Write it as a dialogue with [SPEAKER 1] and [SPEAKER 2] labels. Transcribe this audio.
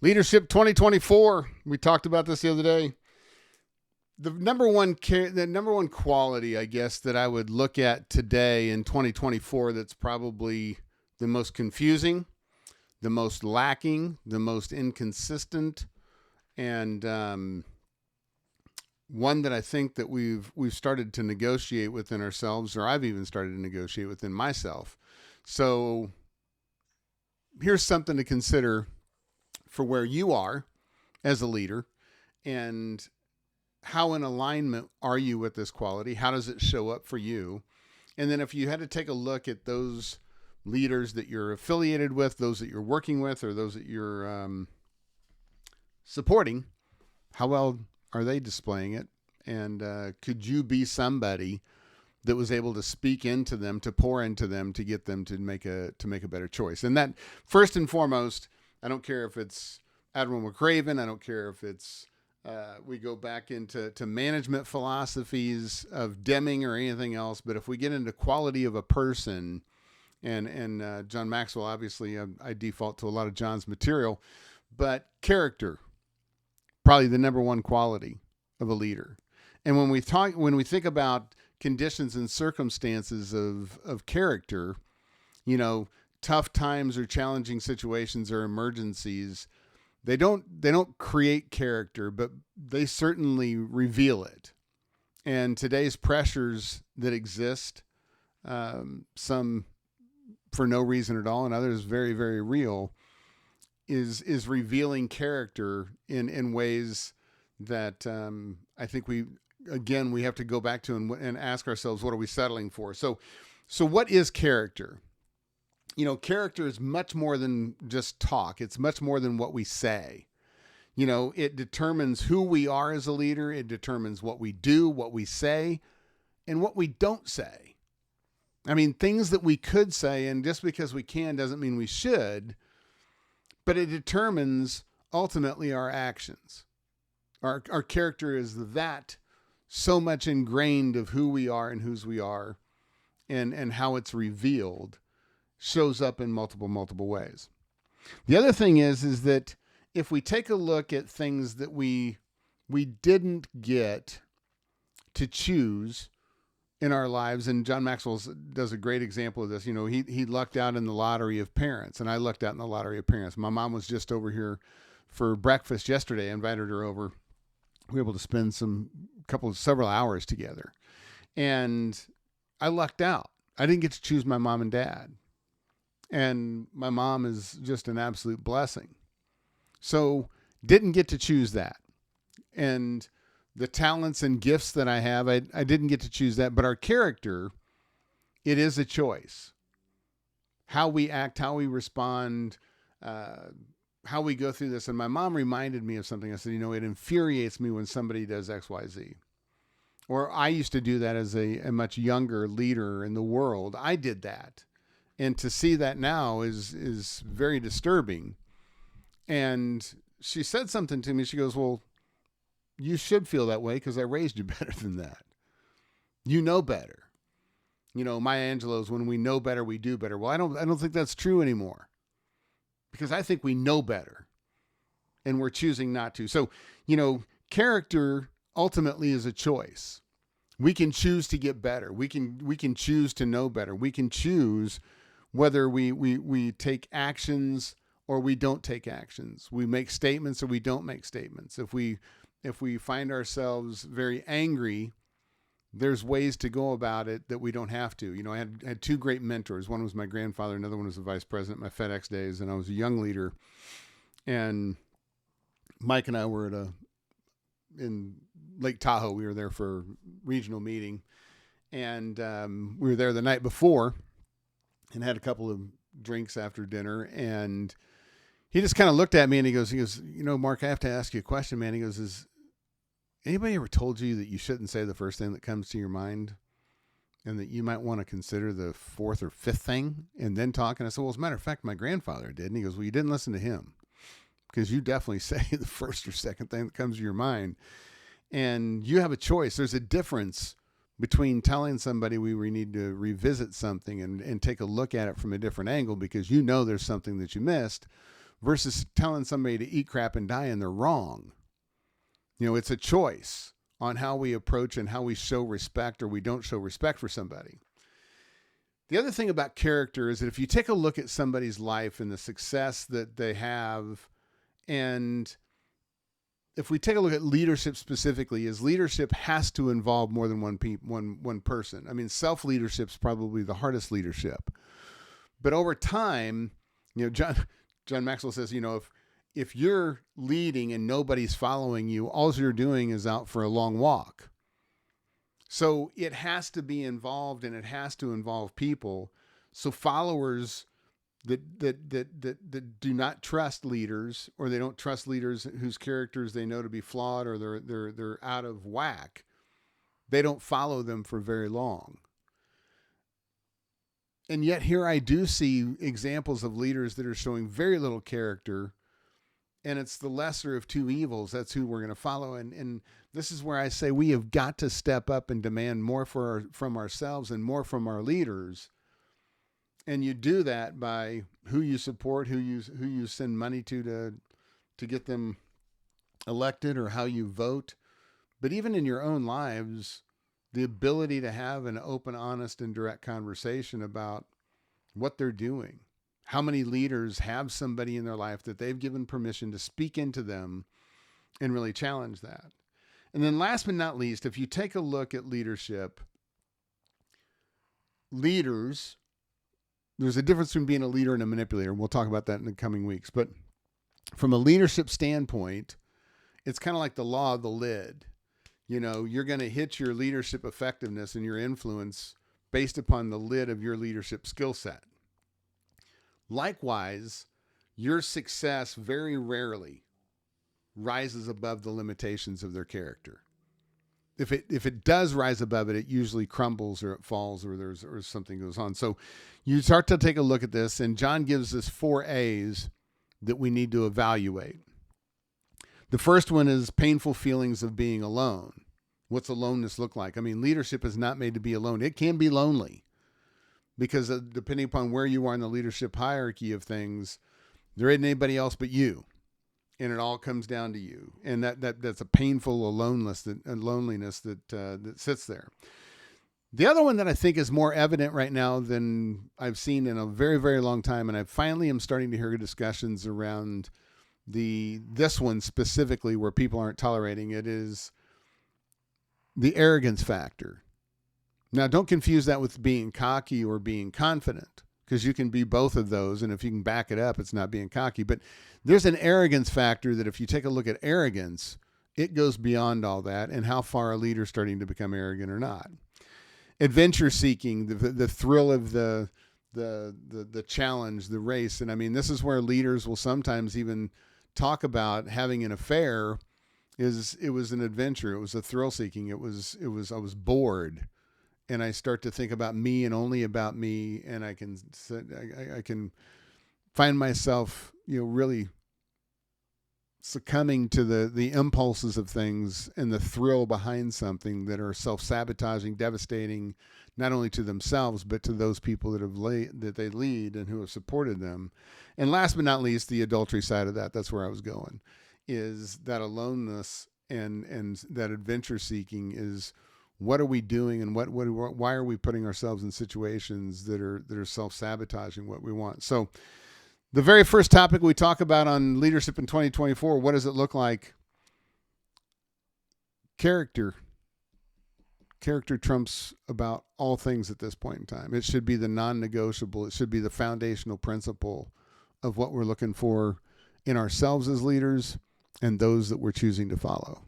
[SPEAKER 1] Leadership 2024. We talked about this the other day. The number one quality, I guess, that I would look at today in 2024 that's probably the most confusing, the most lacking, the most inconsistent, and one that I think that we've started to negotiate within ourselves, or I've even started to negotiate within myself. So here's something to consider for where you are as a leader, and how in alignment are you with this quality? How does it show up for you? And then if you had to take a look at those leaders that you're affiliated with, those that you're working with, or those that you're supporting, how well are they displaying it? And could you be somebody that was able to speak into them, to pour into them, to get them to make a better choice? And that, first and foremost, I don't care if it's Admiral McRaven. I don't care if it's we go back into management philosophies of Deming or anything else. But if we get into quality of a person, and John Maxwell, obviously, I default to a lot of John's material, but character, probably the number one quality of a leader. And when we think about conditions and circumstances of character, you know, tough times or challenging situations or emergencies, they don't create character, but they certainly reveal it. And today's pressures that exist, some for no reason at all, and others very, very real, is revealing character in ways that I think we have to go back to and ask ourselves, what are we settling for? So what is character? You know, character is much more than just talk. It's much more than what we say. You know, it determines who we are as a leader. It determines what we do, what we say, and what we don't say. I mean, things that we could say, and just because we can doesn't mean we should, but it determines ultimately our actions. Our character is that so much ingrained of who we are and whose we are, and how it's revealed shows up in multiple ways. The other thing is that if we take a look at things that we didn't get to choose in our lives, and John Maxwell does a great example of this. You know, he lucked out in the lottery of parents, and I lucked out in the lottery of parents. My mom was just over here for breakfast yesterday. I invited her over. We were able to spend several hours together, and I lucked out. I didn't get to choose my mom and dad. And my mom is just an absolute blessing. So didn't get to choose that. And the talents and gifts that I have, I didn't get to choose that. But our character, it is a choice. How we act, how we respond, how we go through this. And my mom reminded me of something. I said, you know, it infuriates me when somebody does X, Y, Z. Or I used to do that as a much younger leader in the world. I did that. And to see that now is very disturbing. And she said something to me. She goes, well, you should feel that way because I raised you better than that. You know better. You know, Maya Angelou's, when we know better, we do better. Well, I don't think that's true anymore, because I think we know better and we're choosing not to. So, you know, character ultimately is a choice. We can choose to get better. We can choose to know better. We can choose whether we take actions or we don't take actions. We make statements or we don't make statements. If we find ourselves very angry, there's ways to go about it that we don't have to. You know, I had two great mentors. One was my grandfather. Another one was the vice president at my FedEx days. And I was a young leader. And Mike and I were in Lake Tahoe. We were there for a regional meeting. And we were there the night before and had a couple of drinks after dinner. And he just kind of looked at me and he goes, you know, Mark, I have to ask you a question, man. He goes, has anybody ever told you that you shouldn't say the first thing that comes to your mind, and that you might want to consider the fourth or fifth thing and then talk? And I said, well, as a matter of fact, my grandfather did. And he goes, well, you didn't listen to him, because you definitely say the first or second thing that comes to your mind. And you have a choice. There's a difference between telling somebody we need to revisit something and take a look at it from a different angle because you know there's something that you missed, versus telling somebody to eat crap and die and they're wrong. It's a choice on how we approach and how we show respect or we don't show respect for somebody. The other thing about character is that if you take a look at somebody's life and the success that they have, and if we take a look at leadership specifically, is leadership has to involve more than one person. I mean, self-leadership is probably the hardest leadership. But over time, John Maxwell says, if you're leading and nobody's following you, all you're doing is out for a long walk. So it has to be involved, and it has to involve people. So followers that do not trust leaders, or they don't trust leaders whose characters they know to be flawed, or they're out of whack, they don't follow them for very long. And yet here I do see examples of leaders that are showing very little character, and it's the lesser of two evils. That's who we're going to follow. And this is where I say we have got to step up and demand more from ourselves and more from our leaders. And you do that by who you support, who you send money to get them elected, or how you vote. But even in your own lives, the ability to have an open, honest, and direct conversation about what they're doing. How many leaders have somebody in their life that they've given permission to speak into them and really challenge that? And then last but not least, if you take a look at leadership, leaders, there's a difference between being a leader and a manipulator. We'll talk about that in the coming weeks. But from a leadership standpoint, it's kind of like the law of the lid. You're going to hit your leadership effectiveness and your influence based upon the lid of your leadership skill set. Likewise, your success very rarely rises above the limitations of their character. If it does rise above it, it usually crumbles, or it falls, or something goes on. So you start to take a look at this, and John gives us 4 A's that we need to evaluate. The first one is painful feelings of being alone. What's aloneness look like? I mean, leadership is not made to be alone. It can be lonely, because depending upon where you are in the leadership hierarchy of things, there isn't anybody else but you, and it all comes down to you. And that's a painful loneliness that sits there. The other one that I think is more evident right now than I've seen in a very, very long time, and I finally am starting to hear discussions around this one specifically where people aren't tolerating it, is the arrogance factor. Now, don't confuse that with being cocky or being confident, because you can be both of those, and if you can back it up, it's not being cocky. But there's an arrogance factor that if you take a look at arrogance, it goes beyond all that, and how far a leader's starting to become arrogant or not. Adventure seeking, the thrill of the challenge, the race. And I mean, this is where leaders will sometimes even talk about having an affair. It was an adventure. It was a thrill seeking. I was bored, and I start to think about me and only about me. And I can find myself, really succumbing to the impulses of things and the thrill behind something that are self-sabotaging, devastating, not only to themselves, but to those people that they lead and who have supported them. And last but not least, the adultery side of that, that's where I was going, is that aloneness and that adventure seeking is, what are we doing, and why are we putting ourselves in situations that are self-sabotaging what we want? So the very first topic we talk about on leadership in 2024, what does it look like? Character. Character trumps about all things at this point in time. It should be the non-negotiable. It should be the foundational principle of what we're looking for in ourselves as leaders and those that we're choosing to follow.